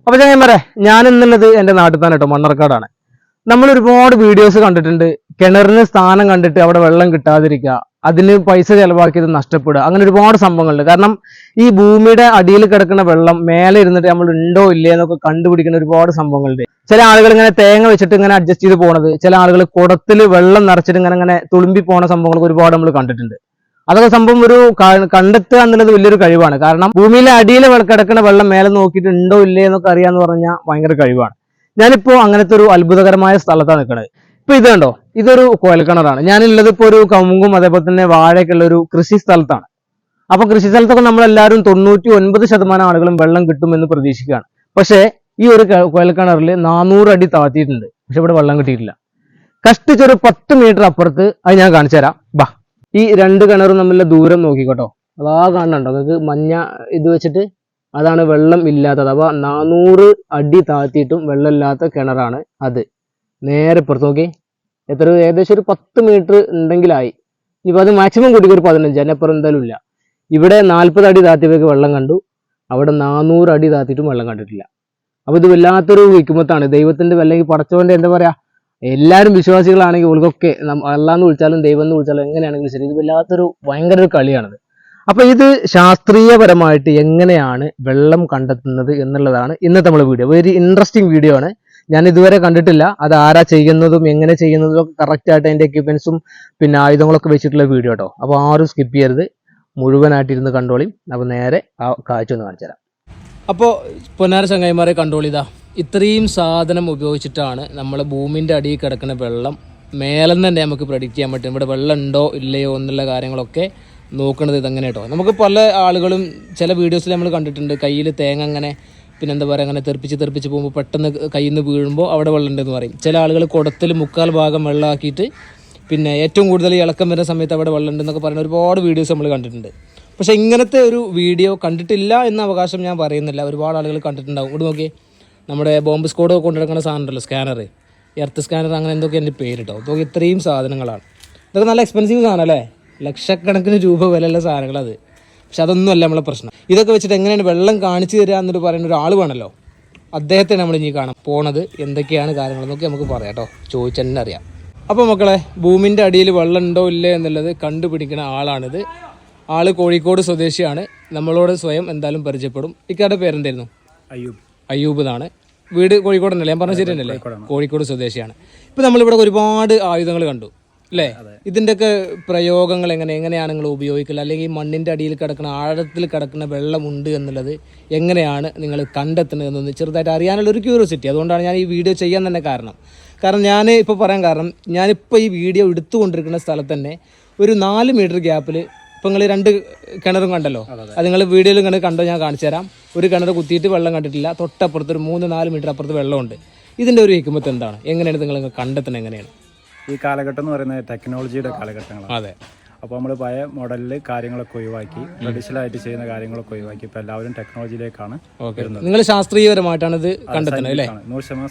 അപ്പൊ ഞാൻ ഇന്നുള്ളത് എന്റെ നാട്ടിൽ തന്നെ കേട്ടോ, മണ്ണർക്കാടാണ്. നമ്മൾ ഒരുപാട് വീഡിയോസ് കണ്ടിട്ടുണ്ട്. കിണറിന് സ്ഥാനം കണ്ടിട്ട് അവിടെ വെള്ളം കിട്ടാതിരിക്കുക, അതിന് പൈസ ചെലവാക്കിയത് നഷ്ടപ്പെടുക, അങ്ങനെ ഒരുപാട് സംഭവങ്ങളുണ്ട്. കാരണം ഈ ഭൂമിയുടെ അടിയിൽ കിടക്കുന്ന വെള്ളം മേലെ ഇരുന്നിട്ട് നമ്മൾ ഉണ്ടോ ഇല്ലേ എന്നൊക്കെ കണ്ടുപിടിക്കുന്ന ഒരുപാട് സംഭവങ്ങളുണ്ട്. ചില ആളുകൾ ഇങ്ങനെ തേങ്ങ വെച്ചിട്ട് ഇങ്ങനെ അഡ്ജസ്റ്റ് ചെയ്ത് പോണത്, ചില ആളുകൾ കുടത്തിൽ വെള്ളം നിറച്ചിട്ട് ഇങ്ങനെ തുളുമ്പി പോണ സംഭവങ്ങളൊക്കെ ഒരുപാട് നമ്മൾ കണ്ടിട്ടുണ്ട്. അതൊക്കെ സംഭവം ഒരു കണ്ടെത്തുക എന്നുള്ളത് വലിയൊരു കഴിവാണ്. കാരണം ഭൂമിയിലെ അടിയിൽ കിടക്കുന്ന വെള്ളം മേലെ നോക്കിയിട്ട് ഉണ്ടോ ഇല്ലേ എന്നൊക്കെ അറിയാന്ന് പറഞ്ഞാൽ ഭയങ്കര കഴിവാണ്. ഞാനിപ്പോ അങ്ങനത്തെ ഒരു അത്ഭുതകരമായ സ്ഥലത്താണ് നിൽക്കുന്നത്. ഇപ്പൊ ഇത് കണ്ടോ, ഇതൊരു കുഴൽക്കിണറാണ്. ഞാനുള്ളത് ഇപ്പൊ ഒരു കമുങ്ങും അതേപോലെ തന്നെ വാഴയൊക്കെ ഉള്ള ഒരു കൃഷി സ്ഥലത്താണ്. അപ്പൊ കൃഷി സ്ഥലത്തൊക്കെ നമ്മളെല്ലാവരും 99% ആളുകളും വെള്ളം കിട്ടുമെന്ന് പ്രതീക്ഷിക്കുകയാണ്. പക്ഷേ ഈ ഒരു കുഴൽക്കിണറിൽ 400 അടി താഴ്ത്തിയിട്ടുണ്ട്. പക്ഷെ ഇവിടെ വെള്ളം കിട്ടിയിട്ടില്ല. കഷ്ടിച്ചൊരു 10 മീറ്റർ അപ്പുറത്ത് അത് ഞാൻ കാണിച്ചു തരാം. ബാ, ഈ രണ്ട് കിണറും തമ്മിലുള്ള ദൂരം നോക്കിക്കോട്ടോ. അതാ കാണുന്നുണ്ടോ നിങ്ങൾക്ക് മഞ്ഞ ഇത് വെച്ചിട്ട്? അതാണ് വെള്ളം ഇല്ലാത്തത്. അപ്പൊ 400 അടി താഴ്ത്തിയിട്ടും വെള്ളമില്ലാത്ത കിണറാണ് അത്. നേരെ പുറത്ത് നോക്കി, ഏകദേശം ഒരു 10 മീറ്റർ ഉണ്ടെങ്കിലായി. ഇപ്പൊ അത് മാക്സിമം കൂടി ഒരു 15, അതിനപ്പുറം എന്തായാലും ഇല്ല. ഇവിടെ 40 അടി താഴ്ത്തിയപ്പോഴേക്ക് വെള്ളം കണ്ടു, അവിടെ 400 അടി താഴ്ത്തിയിട്ടും വെള്ളം കണ്ടിട്ടില്ല. അപ്പൊ ഇത് വല്ലാത്തൊരു വിക്കുമത്താണ്. ദൈവത്തിന്റെ അല്ലെങ്കിൽ പടച്ചവന്റെ എന്താ പറയാ, എല്ലാവരും വിശ്വാസികളാണെങ്കിൽ ഓൾക്കൊക്കെ അല്ലാന്ന് വിളിച്ചാലും ദൈവം എന്ന് വിളിച്ചാലും എങ്ങനെയാണെങ്കിലും ശരി, ഇത് വല്ലാത്തൊരു ഭയങ്കര ഒരു കളിയാണത്. അപ്പൊ ഇത് ശാസ്ത്രീയപരമായിട്ട് എങ്ങനെയാണ് വെള്ളം കണ്ടെത്തുന്നത് എന്നുള്ളതാണ് ഇന്നത്തെ നമ്മളെ വീഡിയോ. വെരി ഇൻട്രസ്റ്റിംഗ് വീഡിയോ ആണ്. ഞാൻ ഇതുവരെ കണ്ടിട്ടില്ല. അത് ആരാ ചെയ്യുന്നതും എങ്ങനെ ചെയ്യുന്നതും ഒക്കെ കറക്റ്റ് ആയിട്ട് അതിന്റെ എക്യുപ്മെന്റ്സും പിന്നെ ആയുധങ്ങളൊക്കെ വെച്ചിട്ടുള്ള വീഡിയോ കേട്ടോ. അപ്പൊ ആരും സ്കിപ്പ് ചെയ്യരുത്, മുഴുവനായിട്ടിരുന്ന് കണ്ടോളിയും. അപ്പൊ നേരെ ആ കാഴ്ച ഒന്ന് കാണിച്ചു തരാം. അപ്പോൾ പൊന്നാര ചങ്ങായിമാരെ കണ്ടോളിതാ, ഇത്രയും സാധനം ഉപയോഗിച്ചിട്ടാണ് നമ്മൾ ഭൂമിൻ്റെ അടിയിൽ കിടക്കുന്ന വെള്ളം മേലെന്ന് തന്നെ നമുക്ക് പ്രഡിക്റ്റ് ചെയ്യാൻ പറ്റും. ഇവിടെ വെള്ളം ഉണ്ടോ ഇല്ലയോ എന്നുള്ള കാര്യങ്ങളൊക്കെ നോക്കുന്നത് ഇതങ്ങനെ കേട്ടോ. നമുക്ക് പല ആളുകളും ചില വീഡിയോസിൽ നമ്മൾ കണ്ടിട്ടുണ്ട്, കയ്യിൽ തേങ്ങ അങ്ങനെ പിന്നെന്താ പറയുക അങ്ങനെ തെറിപ്പിച്ച് പോകുമ്പോൾ പെട്ടെന്ന് കയ്യിൽ നിന്ന് വീഴുമ്പോൾ അവിടെ വെള്ളം ഉണ്ടെന്ന് പറയും. ചില ആളുകൾ കുടത്തിൽ 3/4 ഭാഗം വെള്ളമാക്കിയിട്ട് പിന്നെ ഏറ്റവും കൂടുതൽ ഇളക്കം വരുന്ന സമയത്ത് അവിടെ വെള്ളം ഉണ്ടെന്നൊക്കെ പറയുന്ന ഒരുപാട് വീഡിയോസ് നമ്മൾ കണ്ടിട്ടുണ്ട്. പക്ഷേ ഇങ്ങനത്തെ ഒരു വീഡിയോ കണ്ടിട്ടില്ല എന്ന അവകാശം ഞാൻ പറയുന്നില്ല. ഒരുപാട് ആളുകൾ കണ്ടിട്ടുണ്ടാവും. ഇവിടെ നോക്കി, നമ്മുടെ ബോംബ് സ്ക്വാഡ് കൊണ്ടുനടക്കുന്ന സാധനം ഉണ്ടല്ലോ, സ്കാനർ, എർത്ത് സ്കാനർ, അങ്ങനെ എന്തൊക്കെ എൻ്റെ പേര് കേട്ടോ. നോക്കി, ഇത്രയും സാധനങ്ങളാണ്. ഇതൊക്കെ നല്ല എക്സ്പെൻസീവ് സാധനം അല്ലേ, ലക്ഷക്കണക്കിന് രൂപ വിലയുള്ള സാധനങ്ങളത്. പക്ഷെ അതൊന്നും അല്ല നമ്മളെ പ്രശ്നം. ഇതൊക്കെ വെച്ചിട്ട് എങ്ങനെയാണ് വെള്ളം കാണിച്ചു തരിക എന്നിട്ട് പറയുന്ന ഒരാൾ വേണമല്ലോ. അദ്ദേഹത്തെ നമ്മൾ ഇനി കാണാം പോണത് എന്തൊക്കെയാണ് കാര്യങ്ങളെന്നൊക്കെ നമുക്ക് പറയാം കേട്ടോ, ചോദിച്ചെന്നെ അറിയാം. അപ്പോൾ മക്കളെ, ഭൂമിൻ്റെ അടിയിൽ വെള്ളം ഉണ്ടോ ഇല്ലേ എന്നുള്ളത് കണ്ടുപിടിക്കുന്ന ആളാണിത്. ആള് കോഴിക്കോട് സ്വദേശിയാണ്. നമ്മളോട് സ്വയം എന്തായാലും പരിചയപ്പെടും. ഇക്കാരുടെ പേരെന്തായിരുന്നു? അയ്യൂബ് എന്നാണ്. വീട് കോഴിക്കോട് തന്നെയല്ലേ? ഞാൻ പറഞ്ഞ ശരി തന്നെയല്ലേ? കോഴിക്കോട് സ്വദേശിയാണ്. ഇപ്പം നമ്മളിവിടെ ഒരുപാട് ആയുധങ്ങൾ കണ്ടു അല്ലേ? ഇതിൻ്റെയൊക്കെ പ്രയോഗങ്ങൾ എങ്ങനെയാണ് നിങ്ങൾ ഉപയോഗിക്കുക, അല്ലെങ്കിൽ മണ്ണിൻ്റെ അടിയിൽ കിടക്കുന്ന ആഴത്തിൽ കിടക്കുന്ന വെള്ളമുണ്ട് എന്നുള്ളത് എങ്ങനെയാണ് നിങ്ങൾ കണ്ടെത്തുന്നതെന്നൊന്ന് ചെറുതായിട്ട് അറിയാനുള്ള ഒരു ക്യൂരിയോസിറ്റി. അതുകൊണ്ടാണ് ഞാൻ ഈ വീഡിയോ ചെയ്യാൻ തന്നെ കാരണം ഞാൻ ഇപ്പോൾ പറയാൻ കാരണം, ഞാനിപ്പോൾ ഈ വീഡിയോ എടുത്തുകൊണ്ടിരിക്കുന്ന സ്ഥലത്ത് തന്നെ ഒരു 4 മീറ്റർ ഗ്യാപ്പിൽ ഇപ്പം നിങ്ങൾ 2 കിണറും കണ്ടല്ലോ, അത് നിങ്ങൾ വീഡിയോയിലും കണ്ടോ, ഞാൻ കാണിച്ചു തരാം. ഒരു കിണർ കുത്തിയിട്ട് വെള്ളം കണ്ടിട്ടില്ല, തൊട്ടപ്പുറത്ത് ഒരു 3-4 മീറ്റർ അപ്പുറത്ത് വെള്ളമുണ്ട്. ഇതിൻ്റെ ഒരു ഹിക്മത്ത് എന്താണ്? എങ്ങനെയാണ് നിങ്ങൾ കണ്ടെത്തുന്നത്? എങ്ങനെയാണ് ഈ കാലഘട്ടം എന്ന് പറയുന്നത് ടെക്നോളജിയുടെ കാലഘട്ടങ്ങളാണ്. അതെ. അപ്പോൾ നമ്മൾ പഴയ മോഡലിൽ കാര്യങ്ങളൊക്കെ ഒഴിവാക്കി ട്രഡീഷണൽ ആയിട്ട് ചെയ്യുന്ന കാര്യങ്ങളൊക്കെ ഒഴിവാക്കി ഇപ്പോൾ എല്ലാവരും ടെക്നോളജിയിലേക്കാണ് വരുന്നത്. നിങ്ങൾ ശാസ്ത്രീയപരമായിട്ടാണ് ഇത് കണ്ടെത്തുന്നത് അല്ലേ? 100%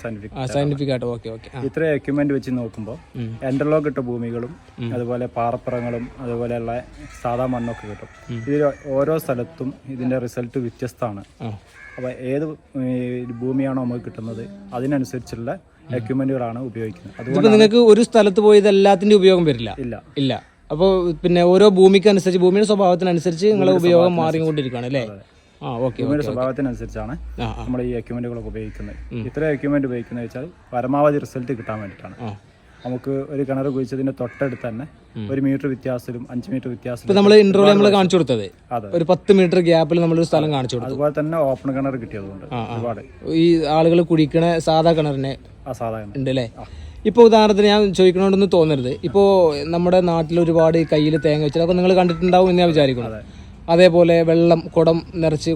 സയന്റിഫിക് ആയിട്ട്. ഓക്കെ. ഇത്ര എക്യുപ്മെന്റ് വെച്ച് നോക്കുമ്പോൾ ഇന്റർലോക്ക് ഇട്ട ഭൂമികളും അതുപോലെ പാറപ്പുറങ്ങളും അതുപോലെയുള്ള സാധാ മണ്ണൊക്കെ കിട്ടും. ഇതിൽ ഓരോ സ്ഥലത്തും ഇതിന്റെ റിസൾട്ട് വ്യത്യസ്തമാണ്. അപ്പോൾ ഏത് ഭൂമിയാണോ നമുക്ക് കിട്ടുന്നത് അതിനനുസരിച്ചുള്ള എക്യുപ്മെന്റുകളാണ് ഉപയോഗിക്കുന്നത്. അതുകൊണ്ട് നിങ്ങൾക്ക് ഒരു സ്ഥലത്ത് പോയി ഇത് എല്ലാത്തിന്റെ ഉപയോഗം വരില്ല. ഇല്ല. അപ്പോൾ പിന്നെ ഓരോ ഭൂമിക്ക് അനുസരിച്ച്, ഭൂമിയുടെ സ്വഭാവത്തിനനുസരിച്ച് നിങ്ങളെ ഉപയോഗം മാറിക്കൊണ്ടിരിക്കുകയാണ് അല്ലേ? ഭൂമിയുടെ സ്വഭാവത്തിനനുസരിച്ചാണ് നമ്മൾ ഈ എക്യുപ്മെന്റുകളൊക്കെ ഉപയോഗിക്കുന്നത്. ഇത്ര എക്യുപ്മെന്റ് ഉപയോഗിക്കുന്നത് വെച്ചാൽ പരമാവധി റിസൾട്ട് കിട്ടാൻ വേണ്ടിയിട്ടാണ്. നമുക്ക് ഒരു കിണർ കുഴിച്ചതിന്റെ തൊട്ടടുത്ത് തന്നെ 1 മീറ്റർ വ്യത്യാസത്തിലും 5 മീറ്റർ വ്യത്യാസത്തിലും നമ്മൾ ഇൻട്രോയിൽ നമ്മൾ കാണിച്ചു കൊടുത്തത് ഒരു 10 മീറ്റർ ഗ്യാപ്പിൽ നമ്മളൊരു സ്ഥലം കാണിച്ചു കൊടുത്തു. അതുപോലെ തന്നെ ഓപ്പൺ കിണർ കിട്ടിയതുകൊണ്ട് ഒരുപാട് ഈ ആളുകൾ കുടിക്കണ സാധാ കിണറിനെ ഉണ്ട് അല്ലേ? ഇപ്പോൾ ഉദാഹരണത്തിന് ഞാൻ ചോദിക്കണോണ്ടെന്ന് തോന്നരുത്, ഇപ്പോൾ നമ്മുടെ നാട്ടിൽ ഒരുപാട് കയ്യിൽ തേങ്ങ വെച്ചാൽ അതൊക്കെ നിങ്ങൾ കണ്ടിട്ടുണ്ടാവും എന്ന് ഞാൻ വിചാരിക്കുന്നു. അതേപോലെ വെള്ളം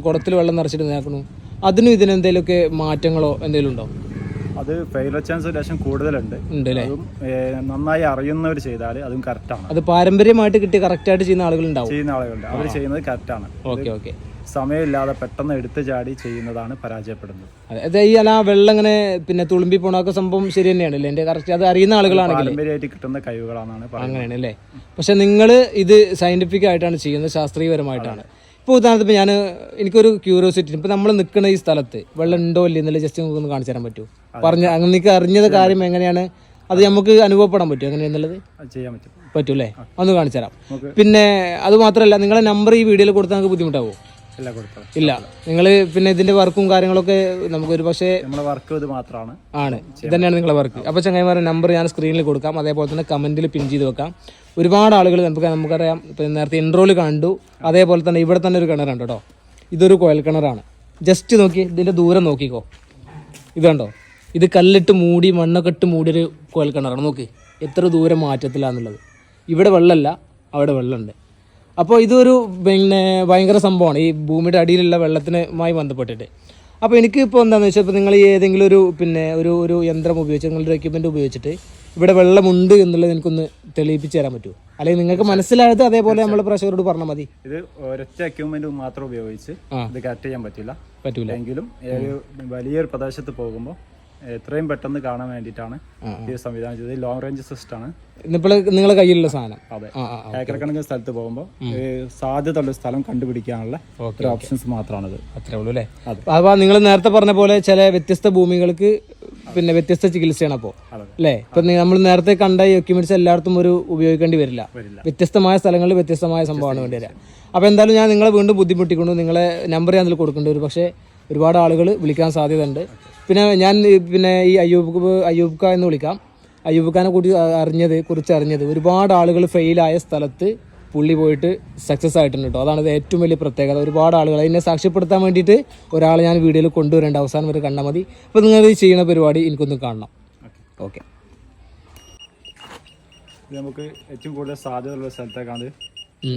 കുടത്തിൽ വെള്ളം നിറച്ചിട്ട് നേക്കണു, അതിനും ഇതിനെന്തെങ്കിലുമൊക്കെ മാറ്റങ്ങളോ എന്തെങ്കിലും ഉണ്ടോ? അത് ഫെയിലർ ചാൻസ് ലേശം കൂടുതലുണ്ട്. നന്നായി അറിയുന്നവർ ചെയ്താൽ അതും കറക്റ്റാണ്. അത് പാരമ്പര്യമായിട്ട് കിട്ടി കറക്റ്റായിട്ട് ചെയ്യുന്ന ആളുകളുണ്ട്. അവർ ചെയ്യുന്നത് കറക്റ്റാണ്. ഓക്കെ. സമയമില്ലാതെ പെട്ടെന്ന് എടുത്തു ചാടി ചെയ്യുന്നതാണ് പരാജയപ്പെടുന്നത്. അതെ. ഈ അല്ല വെള്ളം ഇങ്ങനെ പിന്നെ തുളുമ്പി പോണൊക്കെ സംഭവം ശരി തന്നെയാണല്ലേ? എന്റെ കറക്റ്റ് അത് അറിയുന്ന ആളുകളാണെങ്കിൽ പാരമ്പര്യമായിട്ട് കിട്ടുന്ന കഴിവുകളാണ്. അങ്ങനെയാണ് അല്ലേ? പക്ഷെ നിങ്ങൾ ഇത് സയന്റിഫിക് ആയിട്ടാണ് ചെയ്യുന്നത്, ശാസ്ത്രീയപരമായിട്ടാണ്. ഇപ്പോൾ ഉദാഹരണത്തിന് ഞാൻ എനിക്കൊരു ക്യൂരിയോസിറ്റി, ഇപ്പോൾ നമ്മൾ നിൽക്കുന്ന ഈ സ്ഥലത്ത് വെള്ളം ഉണ്ടോ ഇല്ല എന്നല്ല ജസ്റ്റ് നമുക്ക് ഒന്ന് കാണിച്ചു തരാൻ പറ്റുമോ? പറഞ്ഞ നിങ്ങൾക്ക് അറിഞ്ഞത് കാര്യം എങ്ങനെയാണ് അത് നമുക്ക് അനുഭവപ്പെടാൻ പറ്റുമോ എങ്ങനെയാന്നുള്ളത്? ചെയ്യാൻ പറ്റും. പറ്റൂല്ലേ? ഒന്ന് കാണിച്ചു തരാം. പിന്നെ അത് മാത്രമല്ല, നിങ്ങളെ നമ്പർ ഈ വീഡിയോയിൽ കൊടുത്താൽ നമുക്ക് ബുദ്ധിമുട്ടാവോ? ഇല്ല. നിങ്ങൾ പിന്നെ ഇതിന്റെ വർക്കും കാര്യങ്ങളൊക്കെ നമുക്ക് ഒരു പക്ഷേ നമ്മുടെ വർക്ക് ഇത് മാത്രമാണ് ഇത് തന്നെയാണ് നിങ്ങളുടെ വർക്ക്. അപ്പോൾ ചങ്ങായിമാരുടെ നമ്പർ ഞാൻ സ്ക്രീനിൽ കൊടുക്കാം, അതേപോലെ തന്നെ കമന്റിൽ പിൻ ചെയ്ത് വെക്കാം. ഒരുപാട് ആളുകൾ നമുക്കറിയാം, ഇപ്പം നേരത്തെ ഇൻട്രോയിൽ കണ്ടു. അതേപോലെ തന്നെ ഇവിടെ തന്നെ ഒരു കിണറുണ്ട് കേട്ടോ. ഇതൊരു കുഴൽ കിണറാണ്. ജസ്റ്റ് നോക്കി ഇതിന്റെ ദൂരം നോക്കിക്കോ. ഇത് കണ്ടോ, ഇത് കല്ലിട്ട് മൂടി മണ്ണൊക്കെ ഇട്ട് മൂടിയൊരു കുഴൽ കിണറാണ്. നോക്കി എത്ര ദൂരം മാറ്റത്തിലാന്നുള്ളത്. ഇവിടെ വെള്ളമല്ല, അവിടെ വെള്ളമുണ്ട്. അപ്പോൾ ഇതൊരു പിന്നെ ഭയങ്കര സംഭവമാണ് ഈ ഭൂമിയുടെ അടിയിലുള്ള വെള്ളത്തിനുമായി ബന്ധപ്പെട്ടിട്ട്. അപ്പോൾ എനിക്ക് ഇപ്പോൾ എന്താണെന്ന് വെച്ചാൽ, ഇപ്പോൾ നിങ്ങൾ ഏതെങ്കിലും ഒരു പിന്നെ ഒരു യന്ത്രം ഉപയോഗിച്ച് നിങ്ങളുടെ എക്യുപ്മെൻറ്റ് ഉപയോഗിച്ചിട്ട് ഇവിടെ വെള്ളമുണ്ട് എന്നുള്ളത് എനിക്കൊന്ന് തെളിയിപ്പിച്ച് തരാൻ പറ്റുമോ? അല്ലെങ്കിൽ നിങ്ങൾക്ക് മനസ്സിലായത് അതേപോലെ നമ്മൾ പ്രേക്ഷകരോട് പറഞ്ഞാൽ മതി. ഇത് ഒരൊറ്റ എക്യുപ്മെന്റ് മാത്രം ഉപയോഗിച്ച് ഇത് കറക്റ്റ് ചെയ്യാൻ പറ്റൂല എങ്കിലും വലിയൊരു പ്രദേശത്ത് പോകുമ്പോൾ എത്രയും പെട്ടെന്ന് കാണാൻ വേണ്ടിയിട്ടാണ് ഈ സംവിധാനം ചെയ്തത്. ലോങ് റേഞ്ച് സിസ്റ്റം ആണ് ഇപ്പോൾ നിങ്ങളുടെ കയ്യിലുള്ള സാധനം. അതെ, ഏക്കർ കണക്കിന് സ്ഥലത്ത് പോകുമ്പോൾ സാധ്യതയുള്ള സ്ഥലം കണ്ടുപിടിക്കാനുള്ള ഓപ്ഷൻസ് മാത്രമാണിത്. അത്രേ ഉള്ളൂ അല്ലേ? അപ്പോൾ നിങ്ങൾ നേരത്തെ പറഞ്ഞ പോലെ ചില വ്യത്യസ്ത ഭൂമികൾക്ക് പിന്നെ വ്യത്യസ്ത ചികിത്സയാണ്. അപ്പോൾ അല്ലേ, ഇപ്പം നമ്മൾ നേരത്തെ കണ്ട ഈ എക്യുപ്മെന്റ്സ് എല്ലായിടത്തും ഒരു ഉപയോഗിക്കേണ്ടി വരില്ല. വ്യത്യസ്തമായ സ്ഥലങ്ങളിൽ വ്യത്യസ്തമായ സംഭവമാണ് വേണ്ടി വരിക. അപ്പോൾ എന്തായാലും ഞാൻ നിങ്ങളെ വീണ്ടും ബുദ്ധിമുട്ടിക്കൊണ്ട് നിങ്ങളെ നമ്പർ ഞാൻ അതിൽ കൊടുക്കേണ്ടി വരും. പക്ഷേ ഒരുപാട് ആളുകൾ വിളിക്കാൻ സാധ്യതയുണ്ട്. പിന്നെ ഞാൻ പിന്നെ ഈ അയ്യൂബ് ഖാൻ എന്ന് വിളിക്കാം. അയ്യൂബ് ഖാനെ കുറിച്ച് അറിഞ്ഞത് ഒരുപാട് ആളുകൾ ഫെയിലായ സ്ഥലത്ത് പുള്ളി പോയിട്ട് സക്സസ് ആയിട്ടുണ്ട് കേട്ടോ. അതാണ് ഏറ്റവും വലിയ പ്രത്യേകത. ഒരുപാട് ആളുകൾ അതിനെ സാക്ഷ്യപ്പെടുത്താൻ വേണ്ടിയിട്ട് ഒരാളെ ഞാൻ വീഡിയോയിൽ കൊണ്ടുവരേണ്ട, അവസാനം വരെ കണ്ടാൽ മതി. അപ്പോൾ നിങ്ങൾ ഈ ചെയ്യുന്ന പരിപാടി എനിക്കൊന്ന് കാണണം. ഓക്കെ, നമുക്ക് ഏറ്റവും കൂടുതൽ സാധ്യതയുള്ള സ്ഥലത്തേക്കാണ്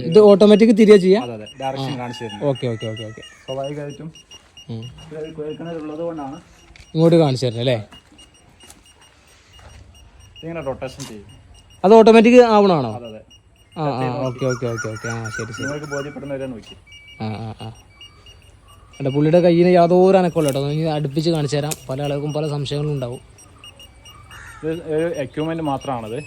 ഇത് ഓട്ടോമാറ്റിക് തിരികെ ചെയ്യാം. ഡയറക്ഷൻ കാണിച്ചു തരുന്നത്. ഓക്കെ സ്വാഭാവികമായിട്ടും ഉള്ളത് കൊണ്ടാണ് ഇങ്ങോട്ട് കാണിച്ചു തരുന്നത് അല്ലേ? ഇങ്ങനെ റൊട്ടേഷൻ ചെയ്യും. അത് ഓട്ടോമാറ്റിക് ആവണാണോ? അതെ. ഓക്കെ. ശരി. നിങ്ങൾക്ക് ബോധ്യപ്പെടുന്നവരെ നോക്കി. അല്ല, പുള്ളിയുടെ കയ്യിൽ യാതൊരു അനക്കമുള്ള കേട്ടോ. ഇനി അടുപ്പിച്ച് കാണിച്ചു തരാം. പല ആളുകൾക്കും പല സംശയങ്ങളും ഉണ്ടാവും. ഇത് ഒരു എക്യുപ്മെന്റ് മാത്രമാണത്.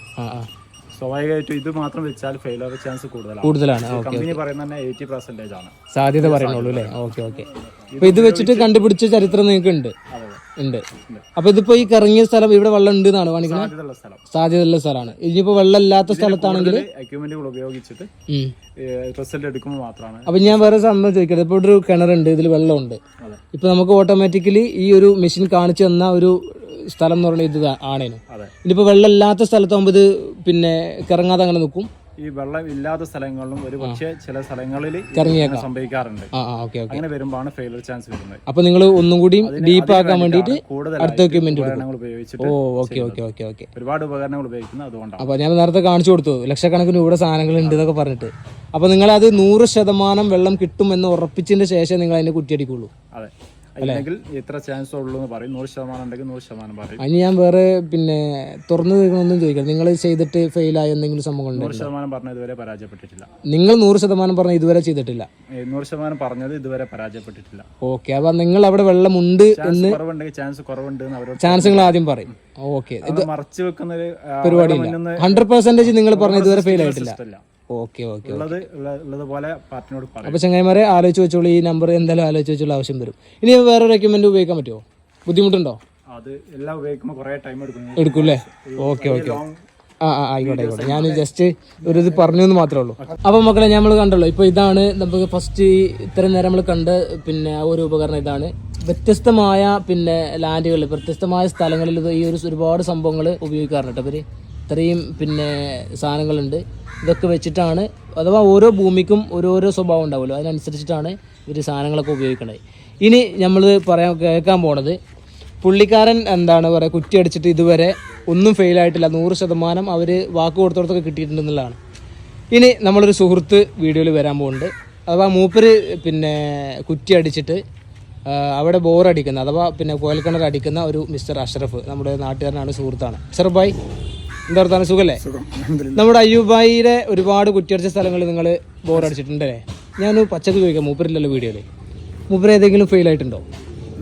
സ്വാഭാവികമായിട്ടും ഇത് മാത്രം വെച്ചാൽ ഫെയിൽ ആവാൻ ചാൻസ് കൂടുതലാണ്. കമ്പനി പറയുന്നത് 80% ആണ് സാധ്യത പറയുന്നുള്ളൂ അല്ലേ? ഓക്കെ. അപ്പൊ ഇത് വെച്ചിട്ട് കണ്ടുപിടിച്ച ചരിത്രം നിങ്ങൾക്ക് ഉണ്ട്. അപ്പൊ ഇതിപ്പോ ഈ കറങ്ങിയ സ്ഥലം ഇവിടെ വെള്ളം ഉണ്ട് എന്നാണ് കാണിക്കുന്നത്. സാധ്യതയുള്ള സ്ഥലമാണ്. ഇനിയിപ്പോ വെള്ളം ഇല്ലാത്ത സ്ഥലത്താണെങ്കിൽ എക്യുപ്മെന്റുകൾ ഉപയോഗിച്ചിട്ട് റിസൾട്ട് എടുക്കുമ്പോൾ മാത്രമാണ്. അപ്പൊ ഞാൻ വേറെ സംഭവം ചോദിക്കട്ടെ, ഇപ്പൊ ഒരു കിണറുണ്ട്, ഇതിൽ വെള്ളമുണ്ട്. ഇപ്പൊ നമുക്ക് ഓട്ടോമാറ്റിക്കലി ഈ ഒരു മെഷീൻ കാണിച്ചു തന്ന ഒരു സ്ഥലം എന്ന് പറയുന്നത് ഇത് ആണേനു. ഇനിയിപ്പോ വെള്ളം ഇല്ലാത്ത സ്ഥലത്താകുമ്പോൾ ഇത് പിന്നെ കറങ്ങാതെ അങ്ങനെ നിൽക്കും. ഈ വെള്ളം ഇല്ലാത്ത സ്ഥലങ്ങളിലും ഒരു പക്ഷേ ചില സ്ഥലങ്ങളിൽ സംഭവിക്കാറുണ്ട്. അങ്ങനെ വരുമ്പോഴാണ് ഫെയിലർ ചാൻസ് വരുന്നത്. അപ്പൊ നിങ്ങൾ ഒന്നും കൂടി ഡീപ്പ് ആക്കാൻ വേണ്ടിയിട്ട് അടുത്ത എക്യുപ്മെന്റ് ഉപയോഗിച്ചിട്ട് ഓക്കെ ഒരുപാട് ഉപകരണങ്ങൾ ഉപയോഗിക്കുന്നത് അതുകൊണ്ടാണ്. അപ്പൊ ഞാൻ നേരത്തെ കാണിച്ചു കൊടുത്തു ലക്ഷക്കണക്കിന് ഇവിടെ സാധനങ്ങൾ ഉണ്ട് എന്നൊക്കെ പറഞ്ഞിട്ട്. അപ്പൊ നിങ്ങൾ അത് 100% വെള്ളം കിട്ടും എന്ന് ഉറപ്പിച്ചതിന്റെ ശേഷം നിങ്ങൾ അതിനെ കുറ്റിയടിക്കുള്ളൂ. അതെ, അല്ലെങ്കിൽ എത്ര ചാൻസ് ഉള്ളൂ എന്ന് പറയും. 100% ഉണ്ടെങ്കിൽ 100% പറയും. അതിന് ഞാൻ വേറെ പിന്നെ തുറന്നു തീർക്കണമെന്നും ചോദിക്കാം. നിങ്ങൾ ചെയ്തിട്ട് ഫെയിലായ എന്തെങ്കിലും സംഭവങ്ങൾ 100% പറഞ്ഞ ഇതുവരെ പരാജയപ്പെട്ടിട്ടില്ല. നിങ്ങൾ 100% പറഞ്ഞ ഇതുവരെ ചെയ്തിട്ടില്ല. 100% പറഞ്ഞത് ഇതുവരെ പരാജയപ്പെട്ടിട്ടില്ല. ഓക്കെ, അപ്പൊ നിങ്ങൾ അവിടെ വെള്ളമുണ്ട് എന്ന് ചാൻസ് കുറവുണ്ട് ചാൻസ് നിങ്ങൾ ആദ്യം പറയും. ഓക്കെ, ഇത് മറച്ചു വെക്കുന്ന ഒരു പരിപാടിയില്ല. 100% നിങ്ങൾ പറഞ്ഞ ഇതുവരെ ഫെയിൽ ആയിട്ടില്ല. ഓക്കെ. അപ്പൊ ചങ്ങായിമാരെ ആലോചിച്ച് വെച്ചോളൂ. ഈ നമ്പർ എന്തായാലും ആലോചിച്ച് വെച്ചുള്ള ആവശ്യം വരും. ഇനി വേറൊരു എക്യുപ്മെന്റ് ഉപയോഗിക്കാൻ പറ്റുമോ? ബുദ്ധിമുട്ടുണ്ടോ? അത് എല്ലാം ഉപയോഗിക്കുമ്പോൾ കുറേ ടൈം എടുക്കും അല്ലേ? ഓക്കെ. ആയിക്കോട്ടെ. ഞാൻ ജസ്റ്റ് ഒരു ഇത് പറഞ്ഞു എന്ന് മാത്രമേ ഉള്ളൂ. അപ്പൊ മക്കളെ നമ്മൾ കണ്ടല്ലോ, ഇപ്പൊ ഇതാണ് നമുക്ക് ഫസ്റ്റ് ഇത്രയും നേരം നമ്മൾ കണ്ട പിന്നെ ആ ഒരു ഉപകരണം ഇതാണ്. വ്യത്യസ്തമായ പിന്നെ ലാൻഡുകളിൽ വ്യത്യസ്തമായ സ്ഥലങ്ങളിൽ ഈ ഒരു ഒരുപാട് സംഭവങ്ങൾ ഉപയോഗിക്കാറുണ്ട് ഇവര്. ഇത്രയും പിന്നെ സാധനങ്ങളുണ്ട്. ഇതൊക്കെ വെച്ചിട്ടാണ്, അഥവാ ഓരോ ഭൂമിക്കും ഓരോരോ സ്വഭാവം ഉണ്ടാവുമല്ലോ, അതിനനുസരിച്ചിട്ടാണ് ഇവർ സാധനങ്ങളൊക്കെ ഉപയോഗിക്കുന്നത്. ഇനി നമ്മൾ കേൾക്കാൻ പോണത് പുള്ളിക്കാരൻ എന്താണ് പറയുക, കുറ്റി അടിച്ചിട്ട് ഇതുവരെ ഒന്നും ഫെയിലായിട്ടില്ല, 100% അവർ വാക്ക് കൊടുത്തോടത്തൊക്കെ കിട്ടിയിട്ടുണ്ടെന്നുള്ളതാണ്. ഇനി നമ്മളൊരു സുഹൃത്ത് വീഡിയോയിൽ വരാൻ പോകുന്നുണ്ട്. അഥവാ മൂപ്പര് പിന്നെ കുറ്റി അടിച്ചിട്ട് അവിടെ ബോറടിക്കുന്ന അഥവാ പിന്നെ കോയൽക്കിണർ അടിക്കുന്ന ഒരു മിസ്റ്റർ അഷ്റഫ്, നമ്മുടെ നാട്ടുകാരനാണ്, സുഹൃത്താണ്. അഷ്റഫ് ഭായ്, എന്താ വർത്താനം? സുഖല്ലേ? നമ്മുടെ അയ്യൂബായിയുടെ ഒരുപാട് കുറ്റിയടിച്ച സ്ഥലങ്ങൾ നിങ്ങൾ ബോറടിച്ചിട്ടുണ്ടല്ലേ? ഞാൻ പച്ചക്ക് ചോദിക്കാം, മൂപ്പരില്ലല്ലോ വീഡിയോയിൽ, മൂപ്പര് ഏതെങ്കിലും ഫെയിൽ ആയിട്ടുണ്ടോ?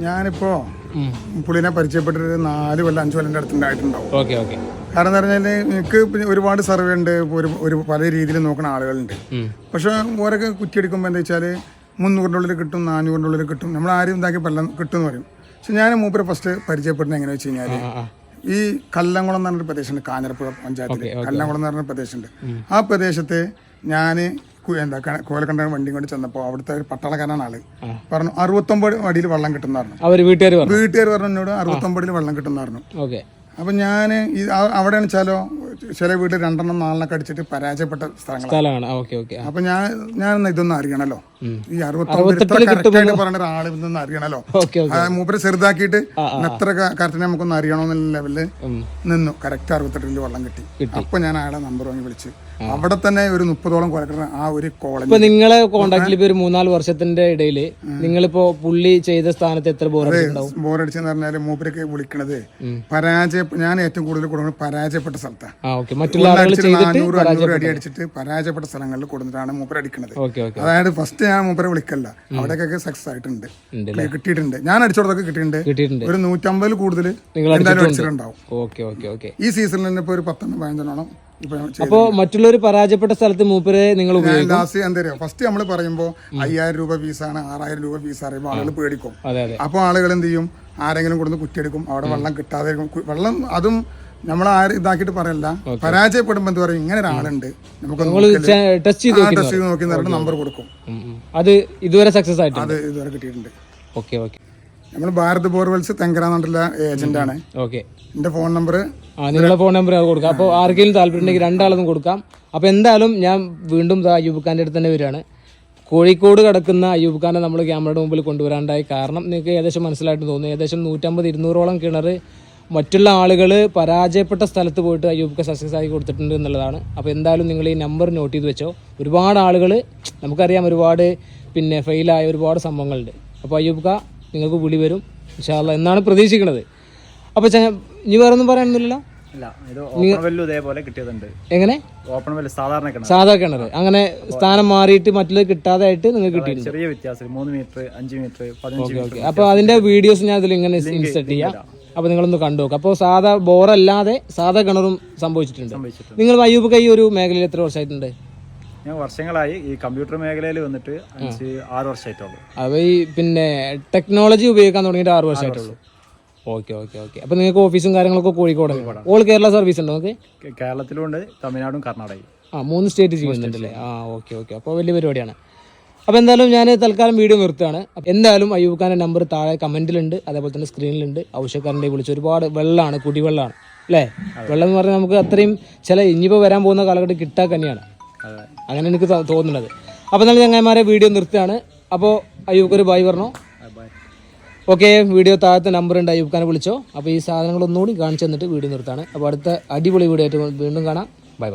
ഞാനിപ്പോ പുള്ളിനെ പരിചയപ്പെട്ടിട്ട് 4 കൊല്ലം 5 കൊല്ലം അടുത്തുണ്ടായിട്ടുണ്ടാവും. ഓക്കെ. കാരണം എന്താ പറഞ്ഞാൽ എനിക്ക് ഒരുപാട് സർവേ ഉണ്ട്, ഒരു പല രീതിയിൽ നോക്കുന്ന ആളുകളുണ്ട്. പക്ഷെ ഓരൊക്കെ കുറ്റിയെടുക്കുമ്പോൾ എന്താ വെച്ചാൽ 300-ൻ്റെ ഉള്ളിൽ കിട്ടും, 400-ൻ്റെ ഉള്ളിൽ കിട്ടും. നമ്മൾ ആരും ഇതാക്കി വെള്ളം കിട്ടും എന്ന് പറയും. പക്ഷെ ഞാൻ മൂപ്പരെ ഫസ്റ്റ് പരിചയപ്പെടുന്നത് എങ്ങനെയാ വെച്ച് കഴിഞ്ഞാൽ ഈ കല്ലംകുളം എന്ന് പറഞ്ഞൊരു പ്രദേശമുണ്ട്, കാഞ്ഞിരപ്പുഴ പഞ്ചായത്തിൽ കല്ലംകുളം എന്ന് പറഞ്ഞൊരു പ്രദേശമുണ്ട്. ആ പ്രദേശത്ത് ഞാൻ കോലക്കണ്ട വണ്ടി കൊണ്ട് ചെന്നപ്പോൾ അവിടുത്തെ ഒരു പട്ടാളക്കാരനാണ് ആള് പറഞ്ഞു 69 അടിയിൽ വെള്ളം കിട്ടുന്ന പറഞ്ഞു. വീട്ടുകാർ പറഞ്ഞു എന്നോട് 69 അടിയിൽ വെള്ളം കിട്ടുന്ന പറഞ്ഞു. അപ്പൊ ഞാൻ അവിടെ വെച്ചാലോ ചില വീട്ടിൽ 2-4 അടിച്ചിട്ട് പരാജയപ്പെട്ട സ്ഥലങ്ങളാണ്. അപ്പൊ ഞാൻ ഇതൊന്നും അറിയണല്ലോ, ഈ 69 പറഞ്ഞ ഒരാള് ഇതൊന്നും അറിയണല്ലോ. മൂപ്പര് ചെറുതാക്കിയിട്ട് എത്ര കറക്റ്റ് നമുക്കൊന്നും അറിയണമെന്നുള്ള ലെവലില് നിന്നു. കറക്റ്റ് 68 വെള്ളം കിട്ടി. അപ്പൊ ഞാൻ അയാളെ നമ്പർ വാങ്ങി വിളിച്ച് അവിടെ തന്നെ ഒരു 30ഓളം കൊലക്കട ആ ഒരു കോളനി. ഇപ്പൊ നിങ്ങളെ കോണ്ടാക്ടിൽ ഇപ്പൊ ഒരു 3-4 വർഷത്തിന്റെ ഇടയിൽ നിങ്ങളിപ്പോ പുള്ളി ചെയ്ത സ്ഥാനത്ത് എത്ര ബോറടിച്ചെന്ന് പറഞ്ഞാല് മൂപ്പരൊക്കെ വിളിക്കണത് ഞാൻ ഏറ്റവും കൂടുതൽ കൊടുക്കുന്നത് പരാജയപ്പെട്ട സ്ഥലത്താണ്. 400-500 അടി അടിച്ചിട്ട് പരാജയപ്പെട്ട സ്ഥലങ്ങളിൽ കൊടുത്തിട്ടാണ് മൂപ്പര അടിക്കുന്നത്. അതായത് ഫസ്റ്റ് ഞാൻ മൂപ്പരെ വിളിക്കല്ല, അവിടേക്കൊക്കെ സക്സസ് ആയിട്ടുണ്ട്, കിട്ടിയിട്ടുണ്ട്. ഞാൻ അടിച്ചോടത്തൊക്കെ കിട്ടിയിട്ടുണ്ട്. ഒരു 150 കൂടുതൽ എന്തായാലും അടിച്ചിട്ടുണ്ടാവും. ഈ സീസണിൽ തന്നെ ഇപ്പൊ ഒരു 10-15 അപ്പോ മറ്റുള്ളവർ പരാജയപ്പെട്ട സ്ഥലത്ത് മൂപ്പരെ നിങ്ങൾ ലാസ്റ്റ് എന്താ പറയുക, ഫസ്റ്റ് നമ്മൾ പറയുമ്പോ 5000 രൂപ ഫീസാണ്, 6000 രൂപ ഫീസ് അറിയുമ്പോൾ ആളുകൾ പേടിക്കും. അപ്പൊ ആളുകൾ എന്ത് ചെയ്യും, ആരെങ്കിലും കൊടുത്ത് കുറ്റിയെടുക്കും, അവിടെ വെള്ളം കിട്ടാതെ വെള്ളം അതും നമ്മൾ ആരും ഇതാക്കിയിട്ട് പറയല്ല. പരാജയപ്പെടുമ്പോ എന്ത് പറയും, ഇങ്ങനെ ഒരാളുണ്ട് നമുക്ക് ടെസ്റ്റ് ചെയ്ത് നോക്കി നമ്പർ കൊടുക്കും. അത് ഇതുവരെ സക്സസ് ആയിട്ട് അത് ഇതുവരെ കിട്ടിയിട്ടുണ്ട്. നമ്മൾ ഭാരത് ബോർവെൽസ് തെങ്കര എന്നുള്ള ഏജന്റ് ആണ്. എന്റെ ഫോൺ നമ്പർ നിങ്ങളുടെ ഫോൺ നമ്പർ കൊടുക്കാം. അപ്പോൾ ആർക്കെങ്കിലും താല്പര്യം ഉണ്ടെങ്കിൽ 2 ആളൊന്നും കൊടുക്കാം. അപ്പോൾ എന്തായാലും ഞാൻ വീണ്ടും അയ്യൂബ് ഖാൻ്റെ അടുത്ത് തന്നെ വരികയാണ്. കോഴിക്കോട് കിടക്കുന്ന അയ്യൂബ് ഖാനെ നമ്മൾ ക്യാമറയുടെ മുമ്പിൽ കൊണ്ടുവരാണ്ടായി കാരണം നിങ്ങൾക്ക് ഏകദേശം മനസ്സിലായിട്ട് തോന്നുന്നു. ഏകദേശം 150-200ഓളം കിണർ മറ്റുള്ള ആളുകൾ പരാജയപ്പെട്ട സ്ഥലത്ത് പോയിട്ട് അയ്യൂബ് ഖാൻ സക്സസ് ആക്കി കൊടുത്തിട്ടുണ്ട് എന്നുള്ളതാണ്. അപ്പോൾ എന്തായാലും നിങ്ങൾ ഈ നമ്പർ നോട്ട് ചെയ്ത് വെച്ചോ. ഒരുപാട് ആളുകൾ നമുക്കറിയാം, ഒരുപാട് ഫെയിലായ ഒരുപാട് സംഭവങ്ങളുണ്ട്. അപ്പോൾ അയ്യൂബ് ഖാൻ നിങ്ങൾക്ക് വിളി വരും ഇൻഷാ അല്ലാഹ് എന്നാണ് പ്രതീക്ഷിക്കുന്നത്. അപ്പോൾ ഇനി വേറെ ഒന്നും പറയാനൊന്നുമില്ലല്ലോ. എങ്ങനെ സാധാ കിണർ അങ്ങനെ സ്ഥാനം മാറിയിട്ട് മറ്റുള്ള കിട്ടാതെ ആയിട്ട് നിങ്ങൾക്ക് കിട്ടിയിട്ടുണ്ട്. ചെറിയ വ്യത്യാസം 3 മീറ്റർ 5 മീറ്റർ 15 മീറ്റർ. അപ്പോൾ അതിന്റെ വീഡിയോസ് ഞാൻ അതിൽ ഇങ്ങനെ ഇൻസെർട്ട് ചെയ്യാം. അപ്പോൾ നിങ്ങളൊന്ന് കണ്ടു നോക്കാം. അപ്പോൾ സാധാ ബോറല്ലാതെ സാധാ കിണറും സംഭവിച്ചിട്ടുണ്ട്. നിങ്ങൾ അയ്യൂബ് ഖാൻ ഈ ഒരു മേഖലയിൽ എത്ര വർഷമായിട്ടുണ്ട്? ഞാൻ വർഷങ്ങളായി ഈ കമ്പ്യൂട്ടർ മേഖലയിൽ വന്നിട്ട് 5-6 വർഷമായിട്ടുള്ളൂ. അപ്പോൾ ഈ ടെക്നോളജി ഉപയോഗിക്കാൻ തുടങ്ങിയിട്ട് 6 വർഷമായിട്ടുള്ളൂ. ഓക്കെ. അപ്പോൾ നിങ്ങൾക്ക് ഓഫീസും കാര്യങ്ങളൊക്കെ കോഴിക്കോട് ഓൾ കേരള സർവീസ് ഉണ്ടോ? നമുക്ക് കേരളത്തിലുണ്ട്, തമിഴ്നാടും കർണാടകയും 3 സ്റ്റേറ്റ് ചെയ്യുന്നുണ്ടല്ലേ? ഓക്കെ. അപ്പോൾ വലിയ പരിപാടിയാണ്. അപ്പോൾ എന്തായാലും ഞാൻ തൽക്കാലം വീഡിയോ നിർത്തുകയാണ്. എന്തായാലും അയ്യൂബ് ഖാൻ്റെ നമ്പർ താഴെ കമൻറ്റിലുണ്ട്, അതേപോലെ തന്നെ സ്ക്രീനിലുണ്ട്. ആവശ്യക്കാരൻ്റെ വിളിച്ച് ഒരുപാട് വെള്ളമാണ്, കുടിവെള്ളമാണ് അല്ലേ? വെള്ളം എന്ന് പറഞ്ഞാൽ നമുക്ക് അത്രയും ഇനിയിപ്പോൾ വരാൻ പോകുന്ന കാലഘട്ടം കിട്ടാൻ തന്നെയാണ്, അങ്ങനെ എനിക്ക് തോന്നുന്നത്. അപ്പോൾ എന്നാലും ചങ്ങായിമാരെ വീഡിയോ നിർത്തുകയാണ്. അപ്പോൾ അയ്യൂബ് ഖാൻ ബായ് പറഞ്ഞോ. ഓക്കെ, വീഡിയോ താഴത്തെ നമ്പർ ഉണ്ട്, അയ്യൂബ് ഖാനെ വിളിച്ചോ. അപ്പോൾ ഈ സാധനങ്ങളൊന്നുകൂടി കാണിച്ചു തന്നിട്ട് വീഡിയോ നിർത്താണ്. അപ്പോൾ അടുത്ത അടിപൊളി വീഡിയോ ആയിട്ട് വീണ്ടും കാണാം. ബൈ.